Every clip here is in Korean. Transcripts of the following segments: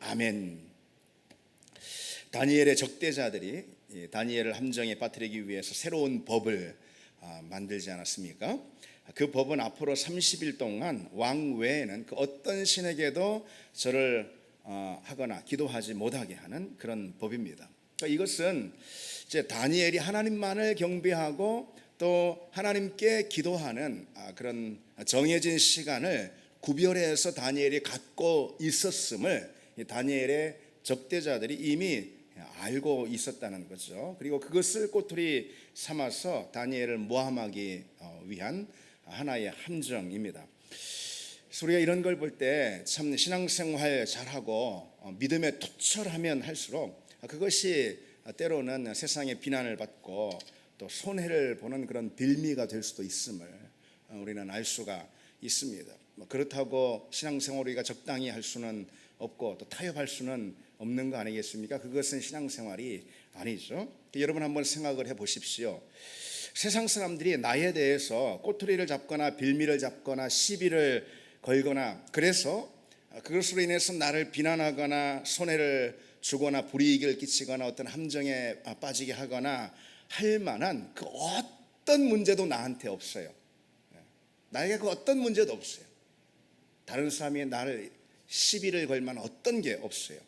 아멘. 다니엘의 적대자들이 다니엘을 함정에 빠뜨리기 위해서 새로운 법을 만들지 않았습니까? 그 법은 앞으로 30일 동안 왕 외에는 그 어떤 신에게도 절을 하거나 기도하지 못하게 하는 그런 법입니다. 그러니까 이것은 이제 다니엘이 하나님만을 경배하고 또 하나님께 기도하는 그런 정해진 시간을 구별해서 다니엘이 갖고 있었음을 다니엘의 적대자들이 이미 알고 있었다는 거죠. 그리고 그것을 꼬투리 삼아서 다니엘을 모함하기 위한 하나의 함정입니다. 우리가 이런 걸 볼 때 참 신앙생활 잘하고 믿음에 투철하면 할수록 그것이 때로는 세상의 비난을 받고 또 손해를 보는 그런 빌미가 될 수도 있음을 우리는 알 수가 있습니다. 그렇다고 신앙생활 우리가 적당히 할 수는 없고 또 타협할 수는 없는 거 아니겠습니까? 그것은 신앙생활이 아니죠. 여러분 한번 생각을 해보십시오. 세상 사람들이 나에 대해서 꼬투리를 잡거나 빌미를 잡거나 시비를 걸거나 그래서 그것으로 인해서 나를 비난하거나 손해를 주거나 불이익을 끼치거나 어떤 함정에 빠지게 하거나 할 만한 그 어떤 문제도 나한테 없어요. 나에게 그 어떤 문제도 없어요. 다른 사람이 나를 시비를 걸 만한 어떤 게 없어요.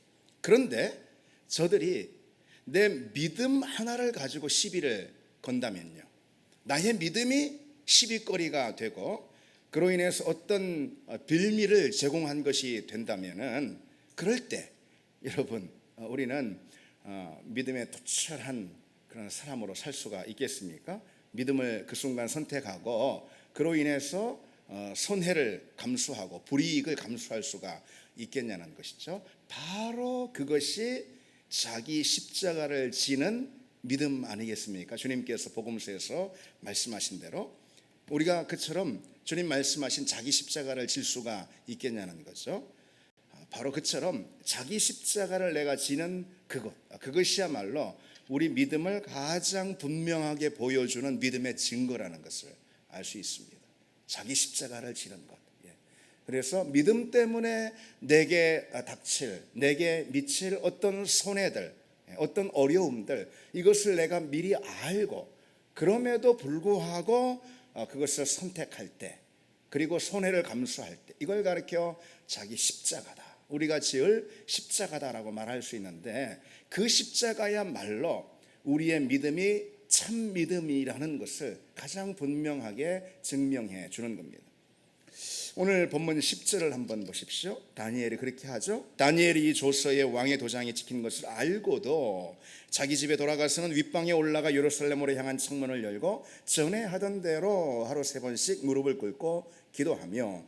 그런데 저들이 내 믿음 하나를 가지고 시비를 건다면요, 나의 믿음이 시비거리가 되고 그로 인해서 어떤 빌미를 제공한 것이 된다면은 그럴 때 여러분 우리는 믿음에 투철한 그런 사람으로 살 수가 있겠습니까? 믿음을 그 순간 선택하고 그로 인해서 손해를 감수하고 불이익을 감수할 수가 있겠냐는 것이죠. 바로 그것이 자기 십자가를 지는 믿음 아니겠습니까? 주님께서 복음서에서 말씀하신 대로 우리가 그처럼 주님 말씀하신 자기 십자가를 질 수가 있겠냐는 거죠. 바로 그처럼 자기 십자가를 내가 지는 그것이야말로 우리 믿음을 가장 분명하게 보여주는 믿음의 증거라는 것을 알 수 있습니다. 자기 십자가를 지는 것. 그래서 믿음 때문에 내게 닥칠, 내게 미칠 어떤 손해들, 어떤 어려움들, 이것을 내가 미리 알고 그럼에도 불구하고 그것을 선택할 때, 그리고 손해를 감수할 때, 이걸 가리켜 자기 십자가다, 우리가 지을 십자가다라고 말할 수 있는데, 그 십자가야말로 우리의 믿음이 참 믿음이라는 것을 가장 분명하게 증명해 주는 겁니다. 오늘 본문 10절을 한번 보십시오. 다니엘이 그렇게 하죠. 다니엘이 이 조서에 왕의 도장이 찍힌 것을 알고도 자기 집에 돌아가서는 윗방에 올라가 예루살렘으로 향한 창문을 열고 전에 하던 대로 하루 3번씩 무릎을 꿇고 기도하며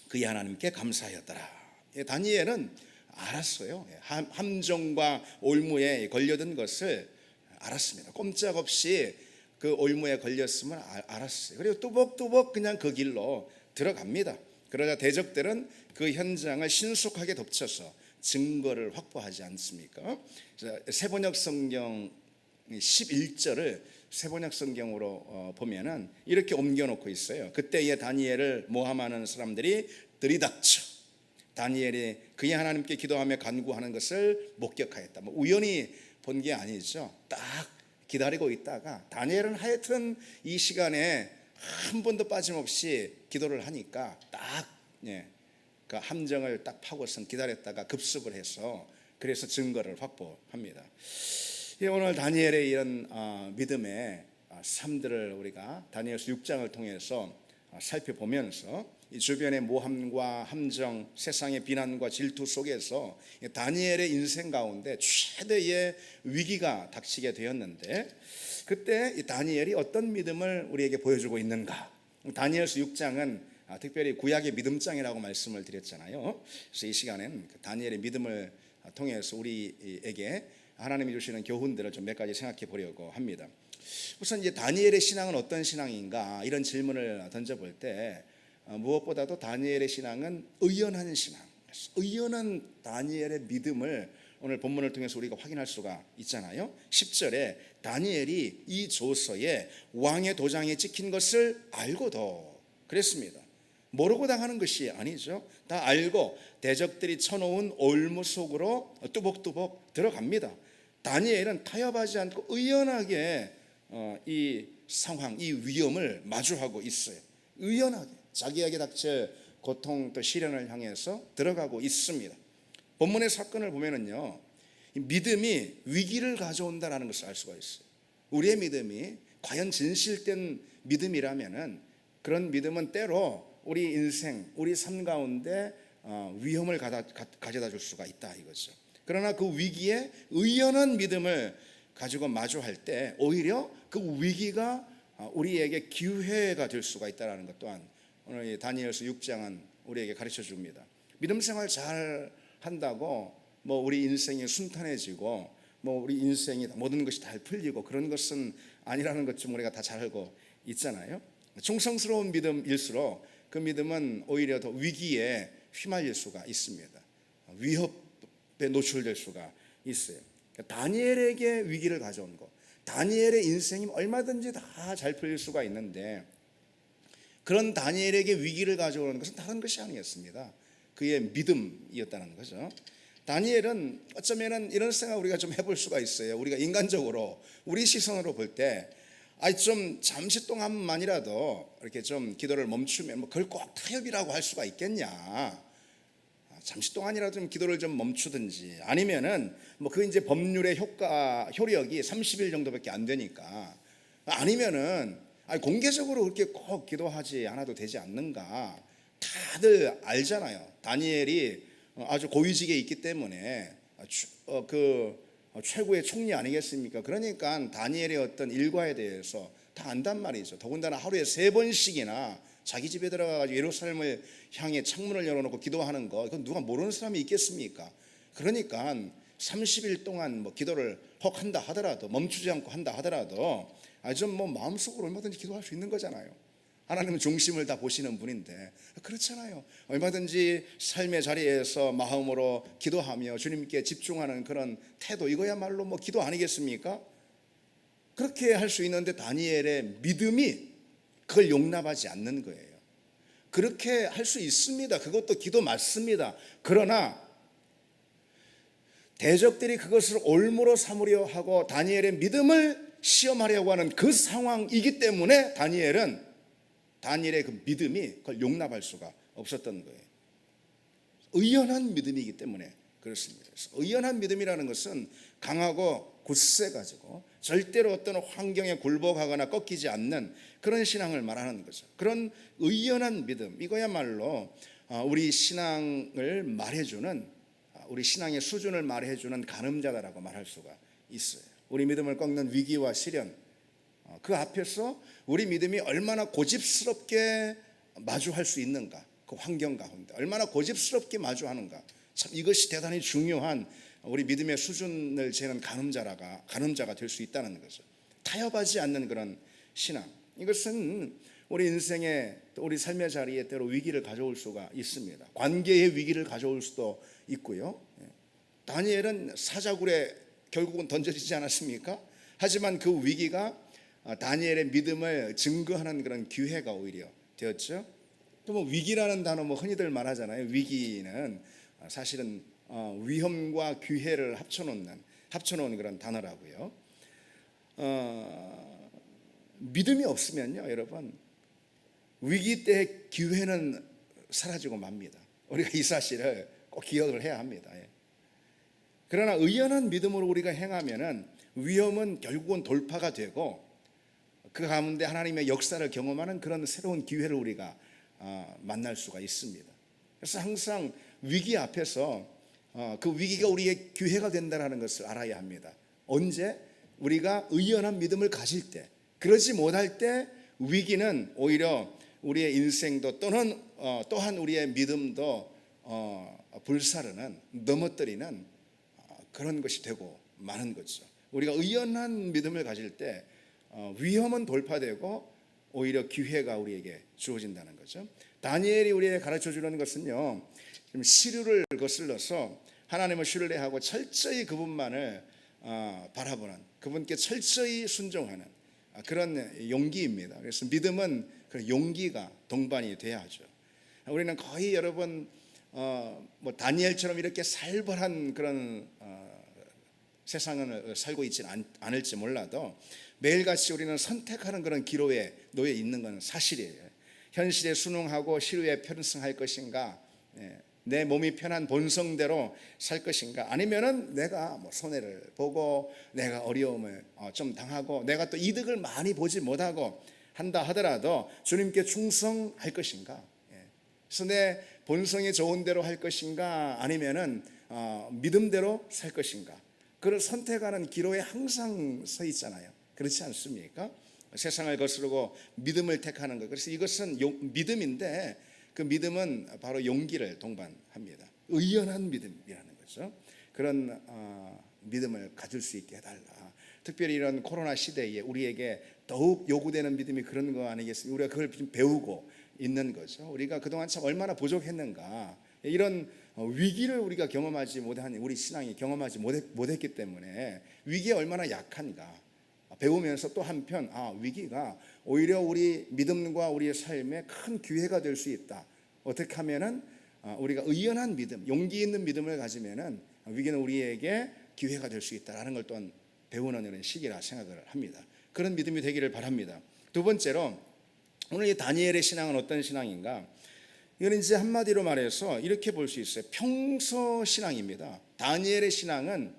그의 하나님께 감사하였더라. 다니엘은 알았어요. 함정과 올무에 걸려든 것을 알았습니다. 꼼짝없이 그 올무에 걸렸음을 알았어요. 그리고 뚜벅뚜벅 그냥 그 길로 들어갑니다. 그러자 대적들은 그 현장을 신속하게 덮쳐서 증거를 확보하지 않습니까? 세번역 성경 11절을 세번역 성경으로 보면은 이렇게 옮겨놓고 있어요. 그때에 다니엘을 모함하는 사람들이 들이닥쳐 다니엘이 그의 하나님께 기도하며 간구하는 것을 목격하였다. 우연히 본 게 아니죠. 딱 기다리고 있다가 다니엘은 하여튼 이 시간에 한 번도 빠짐없이 기도를 하니까 딱 그 함정을 딱 파고선 기다렸다가 급습을 해서 그래서 증거를 확보합니다. 오늘 다니엘의 이런 믿음의 삶들을 우리가 다니엘서 6장을 통해서 살펴보면서 이 주변의 모함과 함정, 세상의 비난과 질투 속에서 다니엘의 인생 가운데 최대의 위기가 닥치게 되었는데, 그때 이 다니엘이 어떤 믿음을 우리에게 보여주고 있는가? 다니엘서 6장은 특별히 구약의 믿음장이라고 말씀을 드렸잖아요. 그래서 이 시간엔 다니엘의 믿음을 통해서 우리에게 하나님이 주시는 교훈들을 좀 몇 가지 생각해 보려고 합니다. 우선 이제 다니엘의 신앙은 어떤 신앙인가, 이런 질문을 던져볼 때 무엇보다도 다니엘의 신앙은 의연한 신앙, 의연한 다니엘의 믿음을 오늘 본문을 통해서 우리가 확인할 수가 있잖아요. 10절에 다니엘이 이 조서에 왕의 도장이 찍힌 것을 알고도 그랬습니다. 모르고 당하는 것이 아니죠. 다 알고 대적들이 쳐놓은 올무 속으로 뚜벅뚜벅 들어갑니다. 다니엘은 타협하지 않고 의연하게 이 상황, 이 위험을 마주하고 있어요. 의연하게 자기에게 닥칠 고통 또 시련을 향해서 들어가고 있습니다. 본문의 사건을 보면은요, 믿음이 위기를 가져온다라는 것을 알 수가 있어요. 우리의 믿음이 과연 진실된 믿음이라면은 그런 믿음은 때로 우리 인생, 우리 삶 가운데 위험을 가져다 줄 수가 있다 이거죠. 그러나 그 위기에 의연한 믿음을 가지고 마주할 때 오히려 그 위기가 우리에게 기회가 될 수가 있다는 것 또한 오늘 다니엘서 6장은 우리에게 가르쳐 줍니다. 믿음 생활 잘 한다고 뭐 우리 인생이 순탄해지고 뭐 우리 인생이 모든 것이 잘 풀리고 그런 것은 아니라는 것 좀 우리가 다 잘 알고 있잖아요. 충성스러운 믿음일수록 그 믿음은 오히려 더 위기에 휘말릴 수가 있습니다. 위협에 노출될 수가 있어요. 다니엘에게 위기를 가져온 것, 다니엘의 인생이 얼마든지 다 잘 풀릴 수가 있는데 그런 다니엘에게 위기를 가져오는 것은 다른 것이 아니었습니다. 그의 믿음이었다는 거죠. 다니엘은 어쩌면 이런 생각 우리가 좀 해볼 수가 있어요. 우리가 인간적으로 우리 시선으로 볼 때 좀 잠시 동안만이라도 이렇게 좀 기도를 멈추면 뭐 그걸 꼭 타협이라고 할 수가 있겠냐. 잠시 동안이라도 좀 기도를 좀 멈추든지 아니면은 뭐 그 이제 법률의 효력이 30일 정도밖에 안 되니까 아니면은 공개적으로 그렇게 꼭 기도하지 않아도 되지 않는가. 다들 알잖아요. 다니엘이 아주 고위직에 있기 때문에 최고의 총리 아니겠습니까? 그러니까 다니엘의 어떤 일과에 대해서 다 안단 말이죠. 더군다나 하루에 3번씩이나 자기 집에 들어가가지고 예루살렘을 향해 창문을 열어놓고 기도하는 거, 이건 누가 모르는 사람이 있겠습니까? 그러니까 30일 동안 뭐 기도를 혹 한다 하더라도 멈추지 않고 한다 하더라도 좀 뭐 마음속으로 얼마든지 기도할 수 있는 거잖아요. 하나님은 중심을 다 보시는 분인데 그렇잖아요. 얼마든지 삶의 자리에서 마음으로 기도하며 주님께 집중하는 그런 태도, 이거야말로 뭐 기도 아니겠습니까? 그렇게 할 수 있는데 다니엘의 믿음이 그걸 용납하지 않는 거예요. 그렇게 할 수 있습니다. 그것도 기도 맞습니다. 그러나 대적들이 그것을 올무로 삼으려 하고 다니엘의 믿음을 시험하려고 하는 그 상황이기 때문에 다니엘의 그 믿음이 그걸 용납할 수가 없었던 거예요. 의연한 믿음이기 때문에 그렇습니다. 그래서 의연한 믿음이라는 것은 강하고 굳세가지고 절대로 어떤 환경에 굴복하거나 꺾이지 않는 그런 신앙을 말하는 거죠. 그런 의연한 믿음, 이거야말로 우리 신앙을 말해주는, 우리 신앙의 수준을 말해주는 가늠자다라고 말할 수가 있어요. 우리 믿음을 꺾는 위기와 시련, 그 앞에서 우리 믿음이 얼마나 고집스럽게 마주할 수 있는가, 그 환경 가운데 얼마나 고집스럽게 마주하는가, 참 이것이 대단히 중요한 우리 믿음의 수준을 재는 가늠자가 될 수 있다는 거죠. 타협하지 않는 그런 신앙, 이것은 우리 인생의, 우리 삶의 자리에 때로 위기를 가져올 수가 있습니다. 관계의 위기를 가져올 수도 있고요. 다니엘은 사자굴에 결국은 던져지지 않았습니까? 하지만 그 위기가 다니엘의 믿음을 증거하는 그런 기회가 오히려 되었죠. 또 뭐 위기라는 단어 뭐 흔히들 말하잖아요. 위기는 사실은 위험과 기회를 합쳐놓은 그런 단어라고요. 믿음이 없으면요, 여러분, 위기 때 기회는 사라지고 맙니다. 우리가 이 사실을 꼭 기억을 해야 합니다. 그러나 의연한 믿음으로 우리가 행하면은 위험은 결국은 돌파가 되고 그 가운데 하나님의 역사를 경험하는 그런 새로운 기회를 우리가 만날 수가 있습니다. 그래서 항상 위기 앞에서 그 위기가 우리의 기회가 된다는 것을 알아야 합니다. 언제? 우리가 의연한 믿음을 가질 때. 그러지 못할 때 위기는 오히려 우리의 인생도 또한 우리의 믿음도 불사르는, 넘어뜨리는 그런 것이 되고 마는 거죠. 우리가 의연한 믿음을 가질 때 위험은 돌파되고 오히려 기회가 우리에게 주어진다는 거죠. 다니엘이 우리에게 가르쳐 주는 것은요, 시류를 거슬러서 하나님을 신뢰하고 철저히 그분만을 바라보는, 그분께 철저히 순종하는 그런 용기입니다. 그래서 믿음은 그 용기가 동반이 돼야 하죠. 우리는 거의 여러분 뭐 다니엘처럼 이렇게 살벌한 그런 세상을 살고 있지는 않을지 몰라도 매일같이 우리는 선택하는 그런 기로에 놓여 있는 것은 사실이에요. 현실에 순응하고 시류에 편승할 것인가, 내 몸이 편한 본성대로 살 것인가, 아니면은 내가 뭐 손해를 보고 내가 어려움을 좀 당하고 내가 또 이득을 많이 보지 못하고 한다 하더라도 주님께 충성할 것인가, 그래서 내 본성이 좋은 대로 할 것인가, 아니면은 믿음대로 살 것인가, 그걸 선택하는 기로에 항상 서 있잖아요. 그렇지 않습니까? 세상을 거스르고 믿음을 택하는 것. 그래서 이것은 믿음인데 그 믿음은 바로 용기를 동반합니다. 의연한 믿음이라는 거죠. 그런 믿음을 가질 수 있게 해달라. 특별히 이런 코로나 시대에 우리에게 더욱 요구되는 믿음이 그런 거 아니겠습니까? 우리가 그걸 배우고 있는 거죠. 우리가 그동안 참 얼마나 부족했는가. 이런 위기를 우리가 경험하지 못한, 우리 신앙이 경험하지 못했기 때문에 위기에 얼마나 약한가 배우면서 또 한편 위기가 오히려 우리 믿음과 우리의 삶에 큰 기회가 될 수 있다. 어떻게 하면은 우리가 의연한 믿음, 용기 있는 믿음을 가지면은 위기는 우리에게 기회가 될 수 있다라는 걸 또한 배우는 이런 시기라 생각을 합니다. 그런 믿음이 되기를 바랍니다. 두 번째로, 오늘 이 다니엘의 신앙은 어떤 신앙인가? 이건 이제 한마디로 말해서 이렇게 볼 수 있어요. 평소 신앙입니다. 다니엘의 신앙은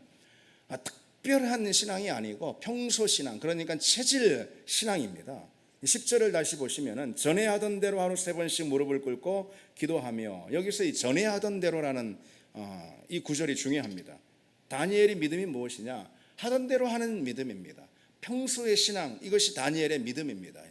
특별한 신앙이 아니고 평소 신앙, 그러니까 체질 신앙입니다. 10절을 다시 보시면은 전에 하던 대로 하루 3번씩 무릎을 꿇고 기도하며, 여기서 이 전에 하던 대로라는 이 구절이 중요합니다. 다니엘의 믿음이 무엇이냐? 하던 대로 하는 믿음입니다. 평소의 신앙, 이것이 다니엘의 믿음입니다.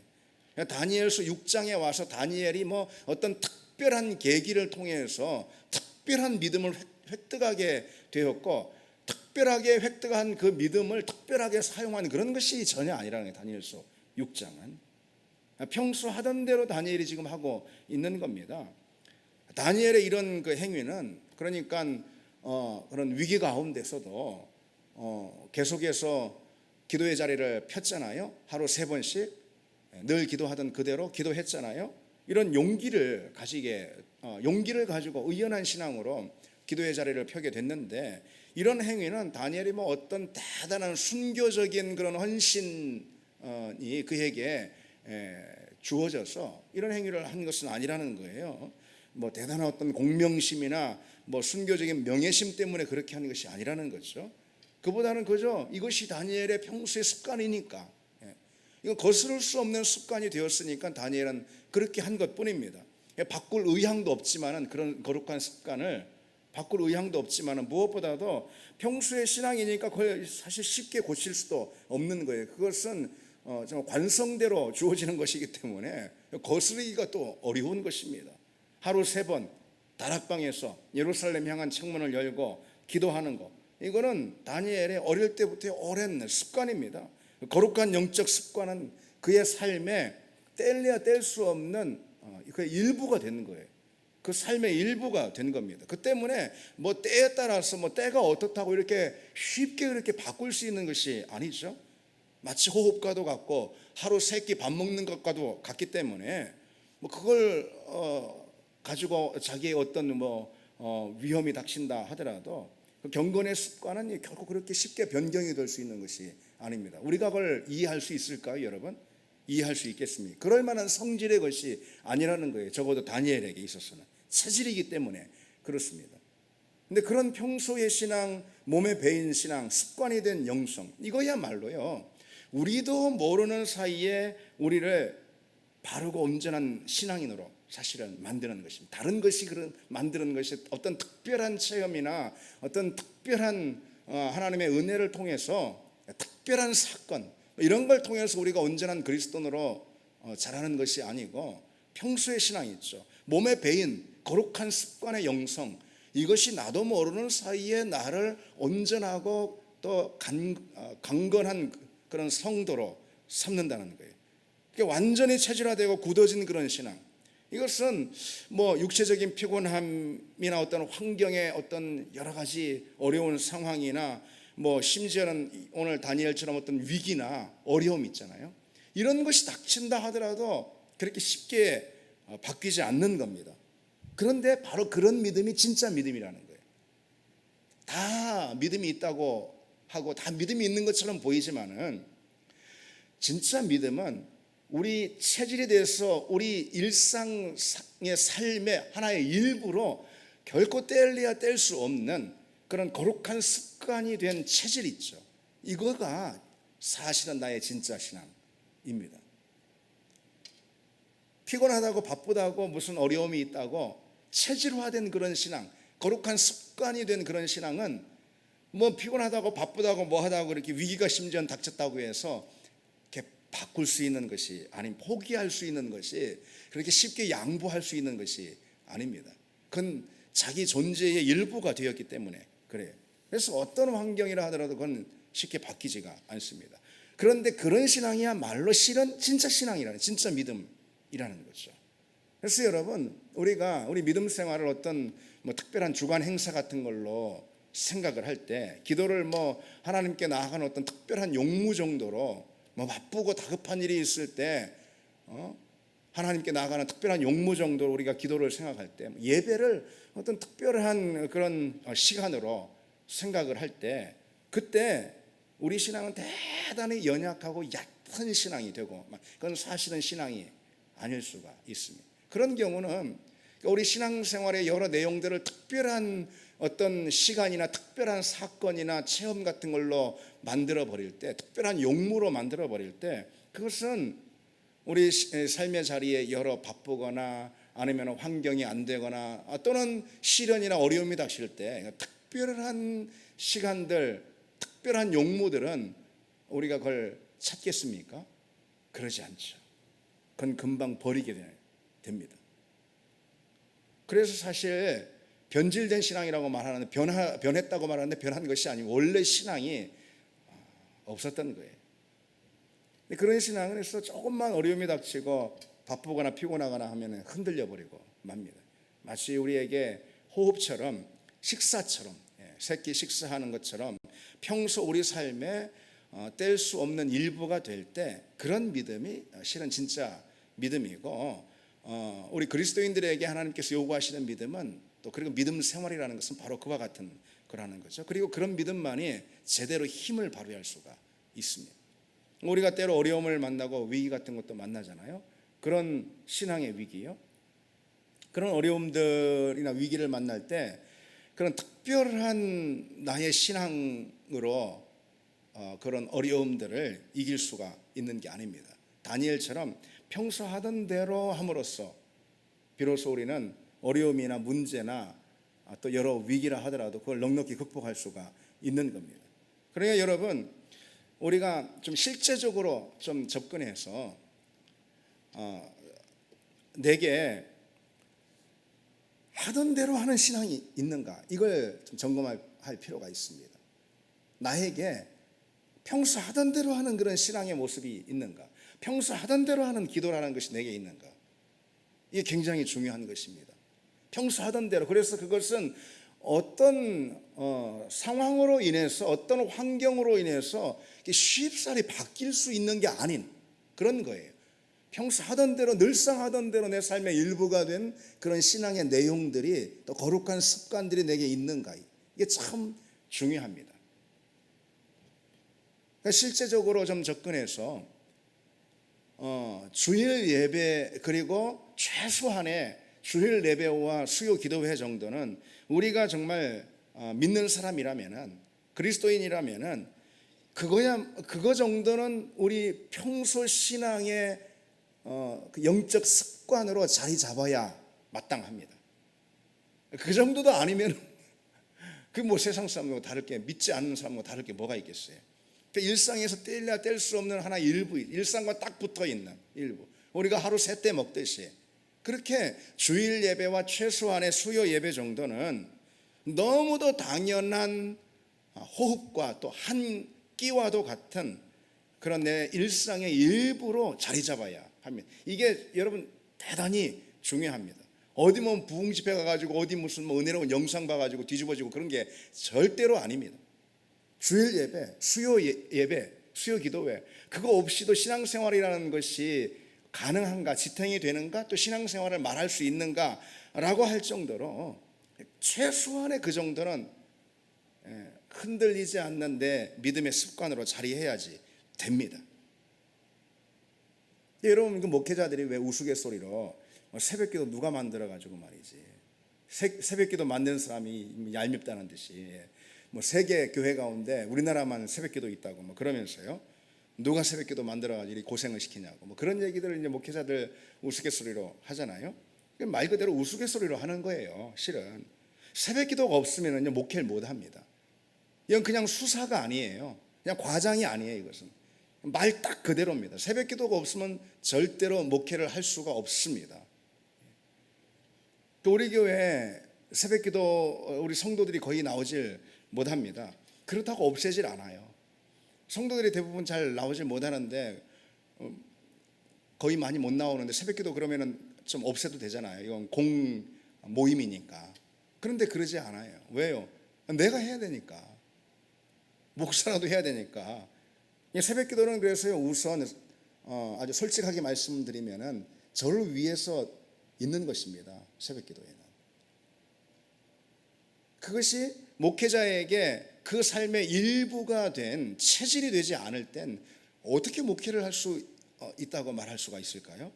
다니엘서 6장에 와서 다니엘이 뭐 어떤 특별한 계기를 통해서 특별한 믿음을 획득하게 되었고, 특별하게 획득한 그 믿음을 특별하게 사용한 그런 것이 전혀 아니라는 거예요. 다니엘서 6장은 평소 하던 대로 다니엘이 지금 하고 있는 겁니다. 다니엘의 이런 그 행위는 그러니까 그런 위기 가운데서도 계속해서 기도의 자리를 폈잖아요. 하루 3번씩 늘 기도하던 그대로 기도했잖아요. 이런 용기를 가지고 의연한 신앙으로 기도의 자리를 펴게 됐는데, 이런 행위는 다니엘이 뭐 어떤 대단한 순교적인 그런 헌신이 그에게 주어져서 이런 행위를 한 것은 아니라는 거예요. 뭐 대단한 어떤 공명심이나 뭐 순교적인 명예심 때문에 그렇게 하는 것이 아니라는 거죠. 그보다는 그저 이것이 다니엘의 평소의 습관이니까, 이건 거스를 수 없는 습관이 되었으니까 다니엘은 그렇게 한 것뿐입니다. 바꿀 의향도 없지만은, 그런 거룩한 습관을 바꿀 의향도 없지만은 무엇보다도 평소의 신앙이니까 그걸 사실 쉽게 고칠 수도 없는 거예요. 그것은 정말 관성대로 주어지는 것이기 때문에 거스르기가 또 어려운 것입니다. 하루 3번 다락방에서 예루살렘 향한 창문을 열고 기도하는 것, 이거는 다니엘의 어릴 때부터의 오랜 습관입니다. 거룩한 영적 습관은 그의 삶에 뗄래야 뗄 수 없는 그의 일부가 되는 거예요. 그 삶의 일부가 된 겁니다. 그 때문에 뭐 때에 따라서 뭐 때가 어떻다고 이렇게 쉽게 그렇게 바꿀 수 있는 것이 아니죠. 마치 호흡과도 같고 하루 3끼 밥 먹는 것과도 같기 때문에 뭐 그걸 가지고 자기의 어떤 위험이 닥친다 하더라도 그 경건의 습관은 결코 그렇게 쉽게 변경이 될 수 있는 것이 아닙니다. 우리가 그걸 이해할 수 있을까요, 여러분? 이해할 수 있겠습니까? 그럴 만한 성질의 것이 아니라는 거예요. 적어도 다니엘에게 있어서는 체질이기 때문에 그렇습니다. 근데 그런 평소의 신앙, 몸에 배인 신앙, 습관이 된 영성, 이거야말로요, 우리도 모르는 사이에 우리를 바르고 온전한 신앙인으로 사실은 만드는 것입니다. 다른 것이 만드는 것이 어떤 특별한 체험이나 어떤 특별한 하나님의 은혜를 통해서 특별한 사건, 이런 걸 통해서 우리가 온전한 그리스도인으로 자라는 것이 아니고, 평소의 신앙이 있죠. 몸에 배인 거룩한 습관의 영성, 이것이 나도 모르는 사이에 나를 온전하고 또 강건한 그런 성도로 삼는다는 거예요. 완전히 체질화되고 굳어진 그런 신앙, 이것은 뭐 육체적인 피곤함이나 어떤 환경의 어떤 여러 가지 어려운 상황이나 뭐 심지어는 오늘 다니엘처럼 어떤 위기나 어려움 있잖아요. 이런 것이 닥친다 하더라도 그렇게 쉽게 바뀌지 않는 겁니다. 그런데 바로 그런 믿음이 진짜 믿음이라는 거예요. 다 믿음이 있다고 하고 다 믿음이 있는 것처럼 보이지만은 진짜 믿음은 우리 체질에 대해서 우리 일상의 삶의 하나의 일부로 결코 뗄래야 뗄 수 없는 그런 거룩한 습관이 된 체질이 있죠. 이거가 사실은 나의 진짜 신앙입니다. 피곤하다고 바쁘다고 무슨 어려움이 있다고 체질화된 그런 신앙, 거룩한 습관이 된 그런 신앙은 뭐 피곤하다고 바쁘다고 뭐 하다고 이렇게 위기가 심지어 닥쳤다고 해서 이렇게 바꿀 수 있는 것이 아니면 포기할 수 있는 것이 그렇게 쉽게 양보할 수 있는 것이 아닙니다. 그건 자기 존재의 일부가 되었기 때문에 그래요. 그래서 어떤 환경이라 하더라도 그건 쉽게 바뀌지가 않습니다. 그런데 그런 신앙이야말로 실은 진짜 신앙이라는, 진짜 믿음이라는 거죠. 그래서 여러분, 우리가 우리 믿음 생활을 어떤 뭐 특별한 주간 행사 같은 걸로 생각을 할 때, 기도를 뭐 하나님께 나아가는 어떤 특별한 용무 정도로 뭐 바쁘고 다급한 일이 있을 때 하나님께 나아가는 특별한 용무 정도로 우리가 기도를 생각할 때, 예배를 어떤 특별한 그런 시간으로 생각을 할 때, 그때 우리 신앙은 대단히 연약하고 얕은 신앙이 되고, 그건 사실은 신앙이 아닐 수가 있습니다. 그런 경우는 우리 신앙생활의 여러 내용들을 특별한 어떤 시간이나 특별한 사건이나 체험 같은 걸로 만들어 버릴 때, 특별한 용무로 만들어 버릴 때, 그것은 우리 삶의 자리에 여러 바쁘거나 아니면 환경이 안 되거나 또는 시련이나 어려움이 닥칠 때 특별한 시간들, 특별한 용무들은 우리가 그걸 찾겠습니까? 그러지 않죠. 그건 금방 버리게 됩니다. 그래서 사실 변질된 신앙이라고 말하는데, 변했다고 말하는데 변한 것이 아니고 원래 신앙이 없었던 거예요. 근데 그런 신앙은 해서 조금만 어려움이 닥치고 바쁘거나 피곤하거나 하면 흔들려 버리고 맙니다. 마치 우리에게 호흡처럼, 식사처럼, 새끼 식사하는 것처럼 평소 우리 삶에 뗄 수 없는 일부가 될 때, 그런 믿음이 실은 진짜 믿음이고, 우리 그리스도인들에게 하나님께서 요구하시는 믿음은 또, 그리고 믿음 생활이라는 것은 바로 그와 같은 거라는 거죠. 그리고 그런 믿음만이 제대로 힘을 발휘할 수가 있습니다. 우리가 때로 어려움을 만나고 위기 같은 것도 만나잖아요. 그런 신앙의 위기요, 그런 어려움들이나 위기를 만날 때 그런 특별한 나의 신앙으로 그런 어려움들을 이길 수가 있는 게 아닙니다. 다니엘처럼 평소 하던 대로 함으로써 비로소 우리는 어려움이나 문제나 또 여러 위기라 하더라도 그걸 넉넉히 극복할 수가 있는 겁니다. 그러니까 여러분, 우리가 좀 실제적으로 좀 접근해서 내게 하던 대로 하는 신앙이 있는가, 이걸 좀 점검할 필요가 있습니다. 나에게 평소 하던 대로 하는 그런 신앙의 모습이 있는가, 평소 하던 대로 하는 기도라는 것이 내게 있는가, 이게 굉장히 중요한 것입니다. 평소 하던 대로. 그래서 그것은 어떤 상황으로 인해서, 어떤 환경으로 인해서 쉽사리 바뀔 수 있는 게 아닌 그런 거예요. 평소 하던 대로, 늘상 하던 대로 내 삶의 일부가 된 그런 신앙의 내용들이, 또 거룩한 습관들이 내게 있는가, 이게 참 중요합니다. 그러니까 실제적으로 좀 접근해서 주일 예배, 그리고 최소한의 주일 예배와 수요 기도회 정도는 우리가 정말 믿는 사람이라면은, 그리스도인이라면은 그거 정도는 우리 평소 신앙의 그 영적 습관으로 자리 잡아야 마땅합니다. 그 정도도 아니면 그 뭐 세상 사람하고 다를 게, 믿지 않는 사람하고 다를 게 뭐가 있겠어요. 그러니까 일상에서 뗄래야 뗄 수 없는 하나의 일부, 일상과 딱 붙어 있는 일부, 우리가 하루 세 때 먹듯이 그렇게 주일 예배와 최소한의 수요 예배 정도는 너무도 당연한 호흡과 또 한 끼와도 같은 그런 내 일상의 일부로 자리 잡아야 합니다. 이게 여러분 대단히 중요합니다. 어디 뭐 부흥 집회 가가지고 어디 무슨 뭐 은혜로운 영상 봐가지고 뒤집어지고 그런 게 절대로 아닙니다. 주일 예배, 수요 예배, 수요 기도회, 그거 없이도 신앙생활이라는 것이 가능한가, 지탱이 되는가, 또 신앙생활을 말할 수 있는가, 라고 할 정도로 최소한의 그 정도는 흔들리지 않는 내 믿음의 습관으로 자리해야지 됩니다. 여러분, 그 목회자들이 왜 우스갯소리로 새벽기도 누가 만들어가지고 말이지, 새벽기도 만드는 사람이 얄밉다는 듯이 뭐 세계 교회 가운데 우리나라만 새벽기도 있다고 뭐 그러면서요, 누가 새벽기도 만들어가지고 이렇게 고생을 시키냐고 뭐 그런 얘기들을 이제 목회자들 우스갯소리로 하잖아요. 말 그대로 우스갯소리로 하는 거예요. 실은 새벽기도가 없으면 목회를 못합니다. 이건 그냥 수사가 아니에요. 그냥 과장이 아니에요. 이것은 말 딱 그대로입니다. 새벽기도가 없으면 절대로 목회를 할 수가 없습니다. 또 우리 교회 새벽기도 우리 성도들이 거의 나오질 못합니다. 그렇다고 없애질 않아요. 성도들이 대부분 잘 나오질 못하는데 거의 많이 못 나오는데 새벽기도 그러면은 좀 없애도 되잖아요. 이건 공 모임이니까. 그런데 그러지 않아요. 왜요? 내가 해야 되니까. 목사라도 해야 되니까. 새벽기도는 그래서요, 우선 아주 솔직하게 말씀드리면은 저를 위해서 있는 것입니다. 새벽기도에는 그것이 목회자에게 그 삶의 일부가 된 체질이 되지 않을 땐 어떻게 목회를 할 수 있다고 말할 수가 있을까요?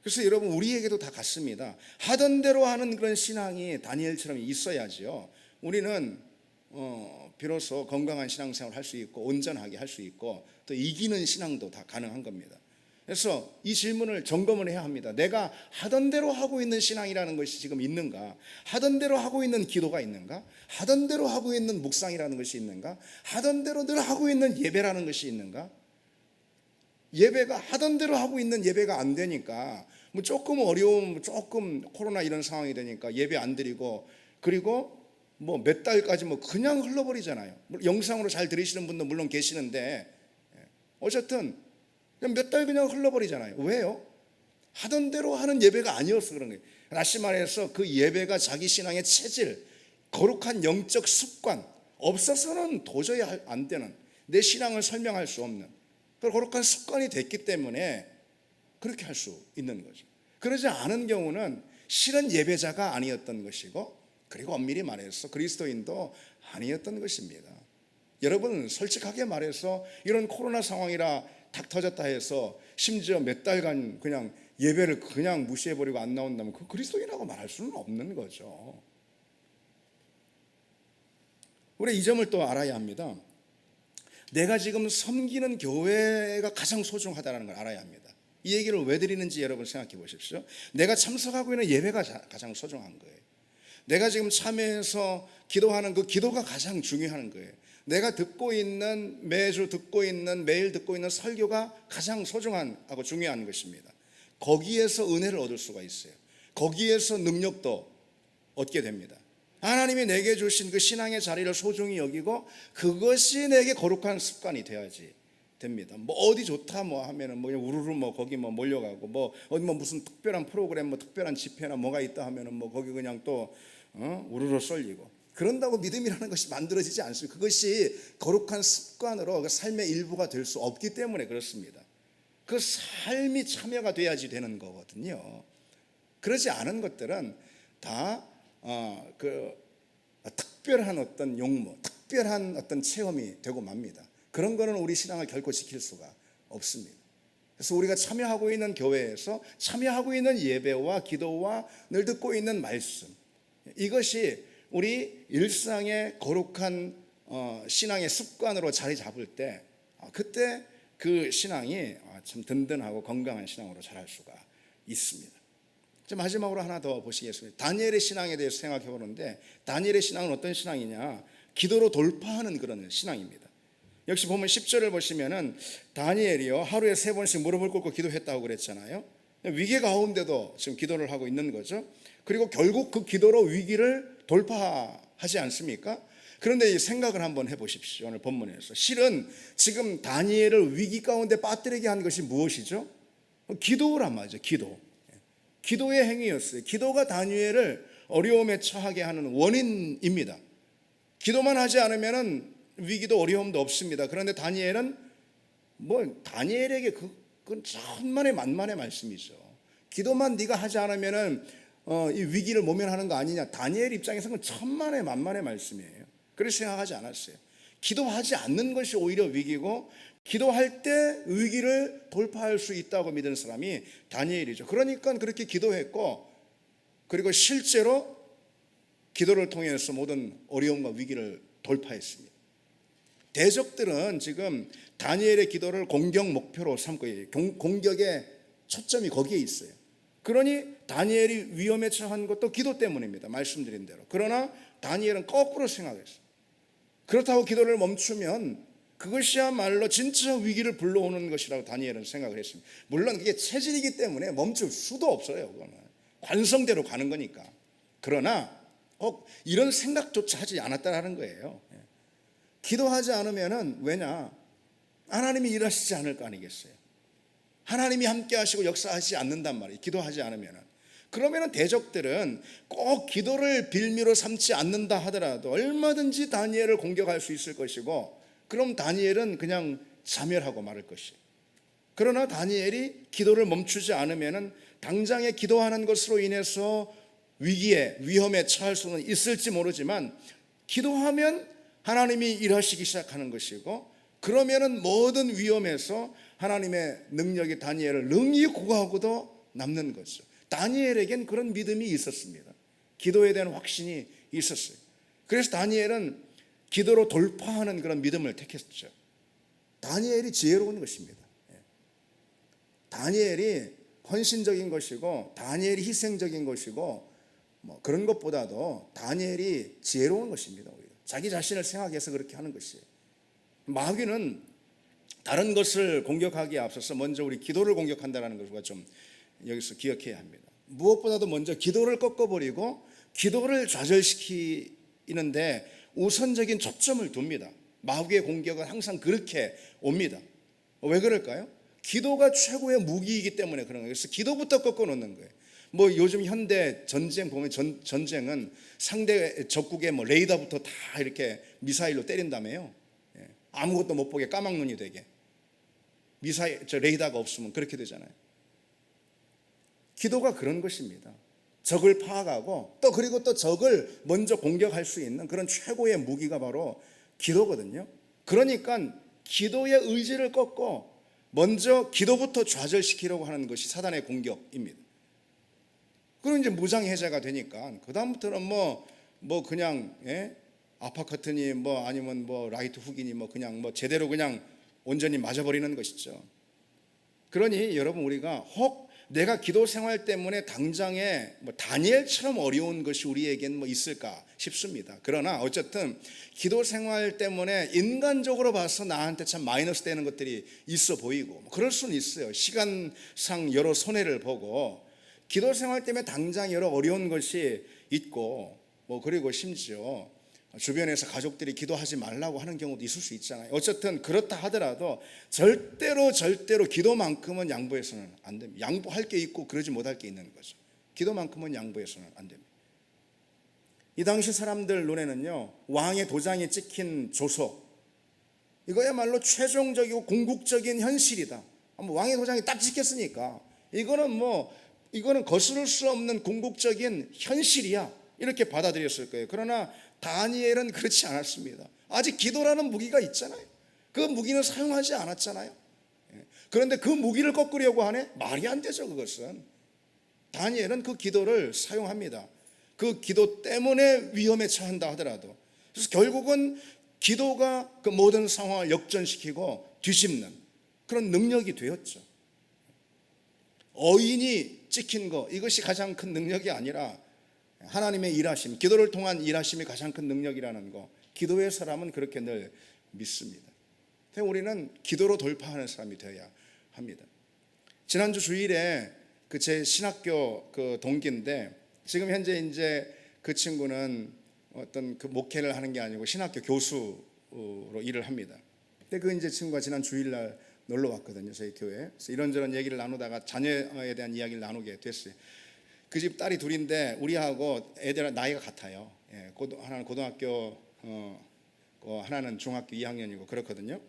그래서 여러분, 우리에게도 다 같습니다. 하던 대로 하는 그런 신앙이 다니엘처럼 있어야지요, 우리는 비로소 건강한 신앙생활을 할 수 있고 온전하게 할 수 있고 또 이기는 신앙도 다 가능한 겁니다. 그래서 이 질문을 점검을 해야 합니다. 내가 하던 대로 하고 있는 신앙이라는 것이 지금 있는가? 하던 대로 하고 있는 기도가 있는가? 하던 대로 하고 있는 묵상이라는 것이 있는가? 하던 대로 늘 하고 있는 예배라는 것이 있는가? 예배가 하던 대로 하고 있는 예배가 안 되니까 뭐 조금 어려움, 조금 코로나 이런 상황이 되니까 예배 안 드리고, 그리고 뭐 몇 달까지 뭐 그냥 흘러버리잖아요. 영상으로 잘 들으시는 분도 물론 계시는데 어쨌든 몇 달 그냥 흘러버리잖아요. 왜요? 하던 대로 하는 예배가 아니어서 그런 거예요. 다시 말해서 그 예배가 자기 신앙의 체질, 거룩한 영적 습관 없어서는 도저히 안 되는, 내 신앙을 설명할 수 없는 그 거룩한 습관이 됐기 때문에 그렇게 할 수 있는 거죠. 그러지 않은 경우는 실은 예배자가 아니었던 것이고, 그리고 엄밀히 말해서 그리스도인도 아니었던 것입니다. 여러분, 솔직하게 말해서 이런 코로나 상황이라 탁 터졌다 해서 심지어 몇 달간 그냥 예배를 그냥 무시해버리고 안 나온다면 그 그리스도인이라고 말할 수는 없는 거죠. 우리 이 점을 또 알아야 합니다. 내가 지금 섬기는 교회가 가장 소중하다는 걸 알아야 합니다. 이 얘기를 왜 드리는지 여러분 생각해 보십시오. 내가 참석하고 있는 예배가 가장 소중한 거예요. 내가 지금 참여해서 기도하는 그 기도가 가장 중요한 거예요. 내가 듣고 있는, 매주 듣고 있는, 매일 듣고 있는 설교가 가장 소중하고 중요한 것입니다. 거기에서 은혜를 얻을 수가 있어요. 거기에서 능력도 얻게 됩니다. 하나님이 내게 주신 그 신앙의 자리를 소중히 여기고 그것이 내게 거룩한 습관이 되어야지 됩니다. 뭐 어디 좋다 뭐 하면은 뭐 우르르 뭐 거기 뭐 몰려가고, 뭐 어디 뭐 무슨 특별한 프로그램 뭐 특별한 집회나 뭐가 있다 하면은 뭐 거기 그냥 또 우르르 쏠리고, 그런다고 믿음이라는 것이 만들어지지 않습니다. 그것이 거룩한 습관으로 그 삶의 일부가 될 수 없기 때문에 그렇습니다. 그 삶이 참여가 돼야지 되는 거거든요. 그러지 않은 것들은 다 그 특별한 어떤 용무, 특별한 어떤 체험이 되고 맙니다. 그런 거는 우리 신앙을 결코 지킬 수가 없습니다. 그래서 우리가 참여하고 있는 교회에서 참여하고 있는 예배와 기도와 늘 듣고 있는 말씀, 이것이 우리 일상의 거룩한 신앙의 습관으로 자리 잡을 때 그때 그 신앙이 참 든든하고 건강한 신앙으로 자랄 수가 있습니다. 마지막으로 하나 더 보시겠습니다. 다니엘의 신앙에 대해서 생각해 보는데, 다니엘의 신앙은 어떤 신앙이냐? 기도로 돌파하는 그런 신앙입니다. 역시 보면 10절을 보시면은 다니엘이요, 하루에 3번씩 무릎을 꿇고 기도했다고 그랬잖아요. 위기 가운데도 지금 기도를 하고 있는 거죠. 그리고 결국 그 기도로 위기를 돌파하지 않습니까? 그런데 이 생각을 한번 해보십시오. 오늘 본문에서 실은 지금 다니엘을 위기 가운데 빠뜨리게 한 것이 무엇이죠? 기도란 말이죠. 기도의 행위였어요. 기도가 다니엘을 어려움에 처하게 하는 원인입니다. 기도만 하지 않으면 위기도 어려움도 없습니다. 그런데 다니엘은 다니엘에게 그건 천만의 만만의 말씀이죠. 기도만 네가 하지 않으면 이 위기를 모면하는 거 아니냐. 다니엘 입장에서는 천만의 만만의 말씀이에요. 그렇게 생각하지 않았어요. 기도하지 않는 것이 오히려 위기고 기도할 때 위기를 돌파할 수 있다고 믿은 사람이 다니엘이죠. 그러니까 그렇게 기도했고, 그리고 실제로 기도를 통해서 모든 어려움과 위기를 돌파했습니다. 대적들은 지금 다니엘의 기도를 공격 목표로 삼고 공격의 초점이 거기에 있어요. 그러니 다니엘이 위험에 처한 것도 기도 때문입니다. 말씀드린 대로. 그러나 다니엘은 거꾸로 생각했어요. 그렇다고 기도를 멈추면 그것이야말로 진짜 위기를 불러오는 것이라고 다니엘은 생각을 했습니다. 물론 그게 체질이기 때문에 멈출 수도 없어요. 그거는 관성대로 가는 거니까. 그러나 꼭 이런 생각조차 하지 않았다라는 거예요. 기도하지 않으면은 왜냐? 하나님이 일하시지 않을 거 아니겠어요. 하나님이 함께 하시고 역사하지 않는단 말이에요. 기도하지 않으면은. 그러면은 대적들은 꼭 기도를 빌미로 삼지 않는다 하더라도 얼마든지 다니엘을 공격할 수 있을 것이고, 그럼 다니엘은 그냥 자멸하고 말을 것이에요. 그러나 다니엘이 기도를 멈추지 않으면은 당장에 기도하는 것으로 인해서 위험에 처할 수는 있을지 모르지만, 기도하면 하나님이 일하시기 시작하는 것이고, 그러면은 모든 위험에서 하나님의 능력이 다니엘을 능히 구하고도 남는 거죠. 다니엘에겐 그런 믿음이 있었습니다. 기도에 대한 확신이 있었어요. 그래서 다니엘은 기도로 돌파하는 그런 믿음을 택했죠. 다니엘이 지혜로운 것입니다. 다니엘이 헌신적인 것이고, 다니엘이 희생적인 것이고, 뭐 그런 것보다도 다니엘이 지혜로운 것입니다. 오히려 자기 자신을 생각해서 그렇게 하는 것이에요. 마귀는 다른 것을 공격하기에 앞서서 먼저 우리 기도를 공격한다는 것을 좀 여기서 기억해야 합니다. 무엇보다도 먼저 기도를 꺾어버리고 기도를 좌절시키는데 우선적인 초점을 둡니다. 마귀의 공격은 항상 그렇게 옵니다. 왜 그럴까요? 기도가 최고의 무기이기 때문에 그런 거예요. 그래서 기도부터 꺾어놓는 거예요. 뭐 요즘 현대 전쟁 보면 전쟁은 상대 적국의 뭐 레이더부터 다 이렇게 미사일로 때린다며요. 아무것도 못 보게 까막눈이 되게. 레이더가 없으면 그렇게 되잖아요. 기도가 그런 것입니다. 적을 파악하고 그리고 또 적을 먼저 공격할 수 있는 그런 최고의 무기가 바로 기도거든요. 그러니까 기도의 의지를 꺾고 먼저 기도부터 좌절시키려고 하는 것이 사단의 공격입니다. 그럼 이제 무장해제가 되니까 그 다음부터는 뭐 그냥 아파커트니 뭐 아니면 뭐 라이트 훅이니 뭐 그냥 뭐 제대로 그냥 온전히 맞아버리는 것이죠. 그러니 여러분, 우리가 혹 내가 기도 생활 때문에 당장에 뭐 다니엘처럼 어려운 것이 우리에겐 뭐 있을까 싶습니다. 그러나 어쨌든 기도 생활 때문에 인간적으로 봐서 나한테 참 마이너스 되는 것들이 있어 보이고 그럴 수는 있어요. 시간상 여러 손해를 보고 기도 생활 때문에 당장 여러 어려운 것이 있고 뭐 그리고 심지어 주변에서 가족들이 기도하지 말라고 하는 경우도 있을 수 있잖아요. 어쨌든 그렇다 하더라도 절대로 기도만큼은 양보해서는 안 됩니다. 양보할 게 있고 그러지 못할 게 있는 거죠. 기도만큼은 양보해서는 안 됩니다. 이 당시 사람들 눈에는요, 왕의 도장이 찍힌 조서, 이거야말로 최종적이고 궁극적인 현실이다. 왕의 도장이 딱 찍혔으니까 이거는 거스를 수 없는 궁극적인 현실이야, 이렇게 받아들였을 거예요. 그러나 다니엘은 그렇지 않았습니다. 아직 기도라는 무기가 있잖아요. 그 무기는 사용하지 않았잖아요. 그런데 그 무기를 꺾으려고 하네? 말이 안 되죠. 그것은. 다니엘은 그 기도를 사용합니다. 그 기도 때문에 위험에 처한다 하더라도. 그래서 결국은 기도가 그 모든 상황을 역전시키고 뒤집는 그런 능력이 되었죠. 어인이 찍힌 거, 이것이 가장 큰 능력이 아니라 하나님의 일하심, 기도를 통한 일하심이 가장 큰 능력이라는 거, 기도의 사람은 그렇게 늘 믿습니다. 우리는 기도로 돌파하는 사람이 되어야 합니다. 지난주 주일에 그 제 신학교 그 동기인데, 지금 현재 이제 그 친구는 어떤 그 목회를 하는 게 아니고 신학교 교수로 일을 합니다. 근데 그 이제 친구가 지난 주일날 놀러 왔거든요, 저희 교회에. 그래서 이런저런 얘기를 나누다가 자녀에 대한 이야기를 나누게 됐어요. 그 집 딸이 둘인데 우리하고 애들 나이가 같아요. 하나는 고등학교, 하나는 중학교 2학년이고 그렇거든요.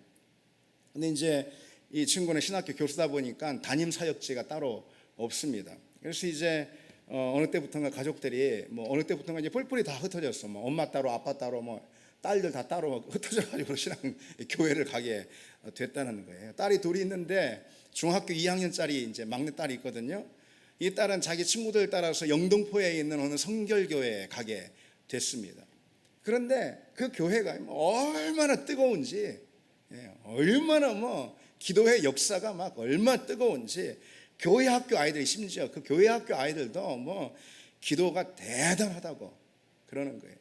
근데 이제 이 친구는 신학교 교수다 보니까 담임 사역지가 따로 없습니다. 그래서 이제 어느 때부터인가 가족들이 뭐 어느 때부터인가 이제 뿔뿔이 다 흩어졌어. 뭐 엄마 따로 아빠 따로 뭐 딸들 다 따로 흩어져 가지고 신앙 교회를 가게 됐다는 거예요. 딸이 둘이 있는데 중학교 2학년짜리 이제 막내 딸이 있거든요. 이 딸은 자기 친구들 따라서 영등포에 있는 어느 성결교회에 가게 됐습니다. 그런데 그 교회가 얼마나 뜨거운지, 얼마나 뭐 기도회 역사가 막 얼마나 뜨거운지, 교회 학교 아이들이 심지어 그 교회 학교 아이들도 뭐 기도가 대단하다고 그러는 거예요.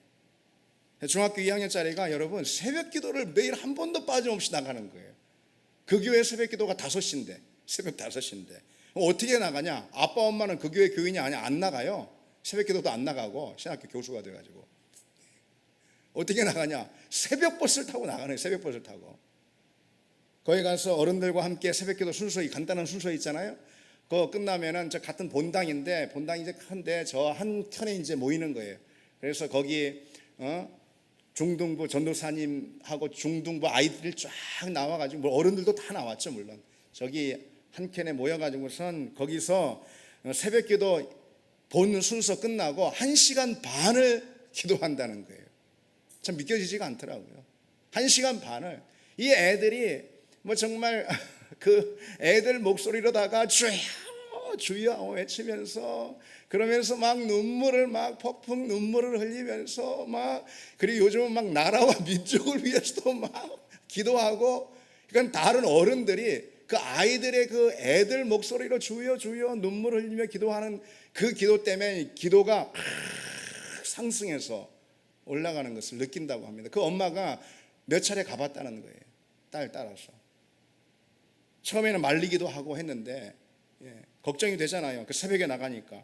중학교 2학년짜리가 여러분 새벽 기도를 매일 한 번도 빠짐없이 나가는 거예요. 그 교회 새벽 기도가 5시인데, 새벽 5시인데 어떻게 나가냐? 아빠 엄마는 그 교회 교인이 아니야, 안 나가요. 새벽 기도도 안 나가고 신학교 교수가 돼가지고 어떻게 나가냐? 새벽 버스를 타고 나가네요. 새벽 버스를 타고 거기 가서 어른들과 함께 새벽 기도 순서, 간단한 순서 있잖아요. 그거 끝나면은 저 같은 본당인데, 본당이 이제 큰데 저 한켠에 이제 모이는 거예요. 그래서 거기 중등부 전도사님하고 중등부 아이들이 쫙 나와가지고, 뭐 어른들도 다 나왔죠 물론. 저기 한켠에 모여가지고선 거기서 새벽기도 본 순서 끝나고 1시간 반을 기도한다는 거예요. 참 믿겨지지가 않더라고요. 1시간 반을 이 애들이 뭐 정말 그 애들 목소리로다가 주여 주여 외치면서, 그러면서 막 눈물을 막 폭풍 눈물을 흘리면서 막, 그리고 요즘은 막 나라와 민족을 위해서도 막 기도하고, 그러니까 다른 어른들이 그 아이들의 그 애들 목소리로 주여 주여 눈물을 흘리며 기도하는 그 기도 때문에 기도가 상승해서 올라가는 것을 느낀다고 합니다. 그 엄마가 몇 차례 가봤다는 거예요. 딸 따라서. 처음에는 말리기도 하고 했는데 걱정이 되잖아요. 그 새벽에 나가니까.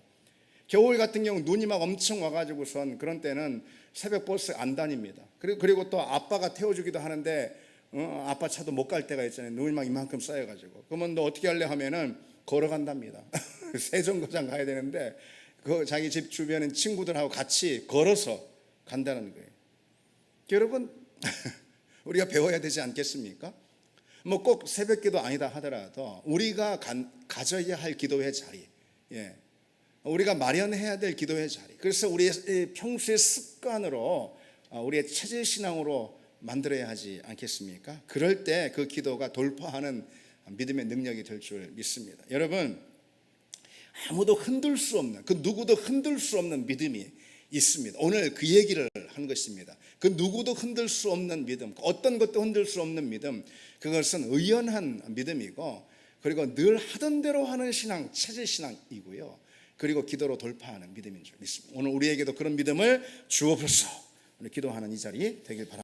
겨울 같은 경우 눈이 막 엄청 와가지고선 그런 때는 새벽 버스 안 다닙니다. 그리고 또 아빠가 태워주기도 하는데 아빠 차도 못 갈 때가 있잖아요. 눈이 막 이만큼 쌓여가지고. 그러면 너 어떻게 할래 하면은 걸어간답니다. 세정거장 가야 되는데 그 자기 집 주변에 친구들하고 같이 걸어서 간다는 거예요. 여러분 우리가 배워야 되지 않겠습니까? 뭐 꼭 새벽기도 아니다 하더라도 우리가 가져야 할 기도의 자리, 우리가 마련해야 될 기도의 자리, 그래서 우리의 평소의 습관으로 우리의 체질 신앙으로 만들어야 하지 않겠습니까? 그럴 때 그 기도가 돌파하는 믿음의 능력이 될 줄 믿습니다. 여러분, 아무도 흔들 수 없는, 그 누구도 흔들 수 없는 믿음이 있습니다. 오늘 그 얘기를 한 것입니다. 그 누구도 흔들 수 없는 믿음, 어떤 것도 흔들 수 없는 믿음, 그것은 의연한 믿음이고, 그리고 늘 하던 대로 하는 신앙, 체질 신앙이고요. 그리고 기도로 돌파하는 믿음인 줄 믿습니다. 오늘 우리에게도 그런 믿음을 주옵소서. 오늘 기도하는 이 자리 되길 바랍니다.